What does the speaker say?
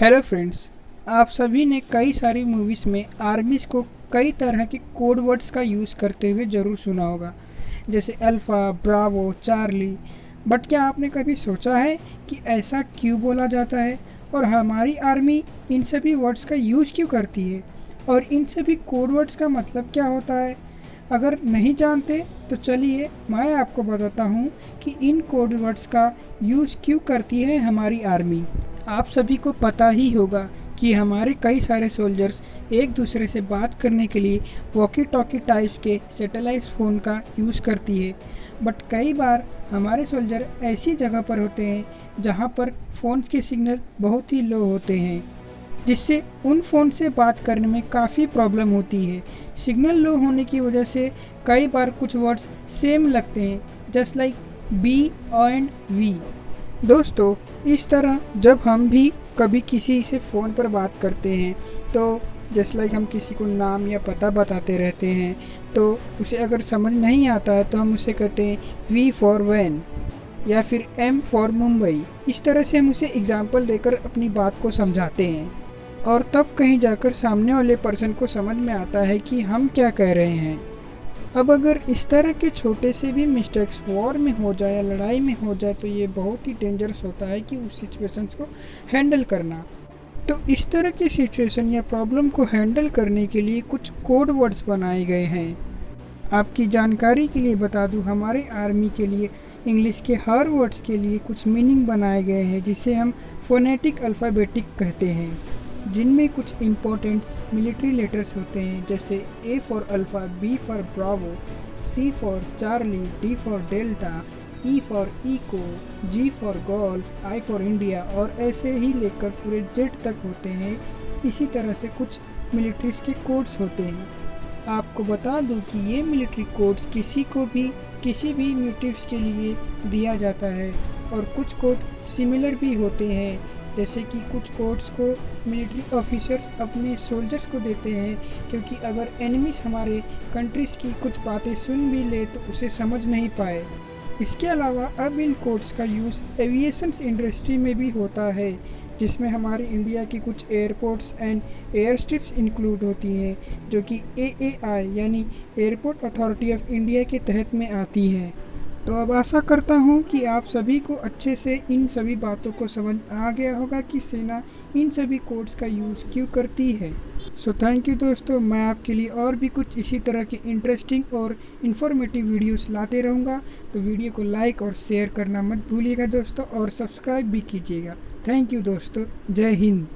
Hello friends, आप सभी ने कई सारी मूवीज़ में आर्मीज़ को कई तरह के कोड वर्ड्स का यूज़ करते हुए ज़रूर सुना होगा, जैसे अल्फ़ा, ब्रावो, चार्ली। बट क्या आपने कभी सोचा है कि ऐसा क्यों बोला जाता है और हमारी आर्मी इन सभी वर्ड्स का यूज़ क्यों करती है और इन सभी कोड वर्ड्स का मतलब क्या होता है? अगर नहीं जानते तो चलिए मैं आपको बताता हूँ कि इन कोड वर्ड्स का यूज़ क्यों करती है हमारी आर्मी। आप सभी को पता ही होगा कि हमारे कई सारे सोल्जर्स एक दूसरे से बात करने के लिए वॉकी टॉकी टाइप्स के सैटेलाइट फ़ोन का यूज़ करती है। बट कई बार हमारे सोल्जर ऐसी जगह पर होते हैं जहां पर फ़ोन के सिग्नल बहुत ही लो होते हैं, जिससे उन फ़ोन से बात करने में काफ़ी प्रॉब्लम होती है। सिग्नल लो होने की वजह से कई बार कुछ वर्ड्स सेम लगते हैं, just like B and V. दोस्तों, इस तरह जब हम भी कभी किसी से फ़ोन पर बात करते हैं तो जस्ट लाइक हम किसी को नाम या पता बताते रहते हैं, तो उसे अगर समझ नहीं आता है तो हम उसे कहते हैं वी फॉर वैन या फिर एम फॉर मुंबई। इस तरह से हम उसे एग्ज़ाम्पल देकर अपनी बात को समझाते हैं और तब कहीं जाकर सामने वाले पर्सन को समझ में आता है कि हम क्या कह रहे हैं। अब अगर इस तरह के छोटे से भी मिस्टेक्स वॉर में हो जाए या लड़ाई में हो जाए तो ये बहुत ही डेंजरस होता है कि उस सिचुएशंस को हैंडल करना। तो इस तरह की सिचुएशन या प्रॉब्लम को हैंडल करने के लिए कुछ कोड वर्ड्स बनाए गए हैं। आपकी जानकारी के लिए बता दूं, हमारे आर्मी के लिए इंग्लिश के हर वर्ड्स के लिए कुछ मीनिंग बनाए गए हैं, जिसे हम फोनेटिक अल्फ़ाबेटिक कहते हैं, जिनमें कुछ इम्पोर्टेंट मिलिट्री लेटर्स होते हैं, जैसे A for alpha, B for bravo, C for charlie, D for delta, E for echo, G for golf, I for India और ऐसे ही लेकर पूरे जेड तक होते हैं। इसी तरह से कुछ मिलिट्रीज के कोड्स होते हैं। आपको बता दूं कि ये मिलिट्री कोड्स किसी भी मोटिव्स के लिए दिया जाता है और कुछ कोड सिमिलर भी होते हैं, जैसे कि कुछ कोड्स को मिलिट्री ऑफिसर्स अपने सोल्जर्स को देते हैं, क्योंकि अगर एनिमीज हमारे कंट्रीज़ की कुछ बातें सुन भी ले तो उसे समझ नहीं पाए। इसके अलावा अब इन कोड्स का यूज़ एविएशन इंडस्ट्री में भी होता है, जिसमें हमारे इंडिया की कुछ airports and air strips include होती हैं, जो कि AAI यानी एयरपोर्ट अथॉरिटी ऑफ इंडिया के तहत में आती हैं। तो अब आशा करता हूँ कि आप सभी को अच्छे से इन सभी बातों को समझ आ गया होगा कि सेना इन सभी कोड्स का यूज़ क्यों करती है। सो थैंक यू दोस्तों, मैं आपके लिए और भी कुछ इसी तरह के इंटरेस्टिंग और इन्फॉर्मेटिव वीडियोस लाते रहूँगा। तो वीडियो को लाइक और शेयर करना मत भूलिएगा दोस्तों, और सब्सक्राइब भी कीजिएगा। थैंक यू दोस्तों, जय हिंद।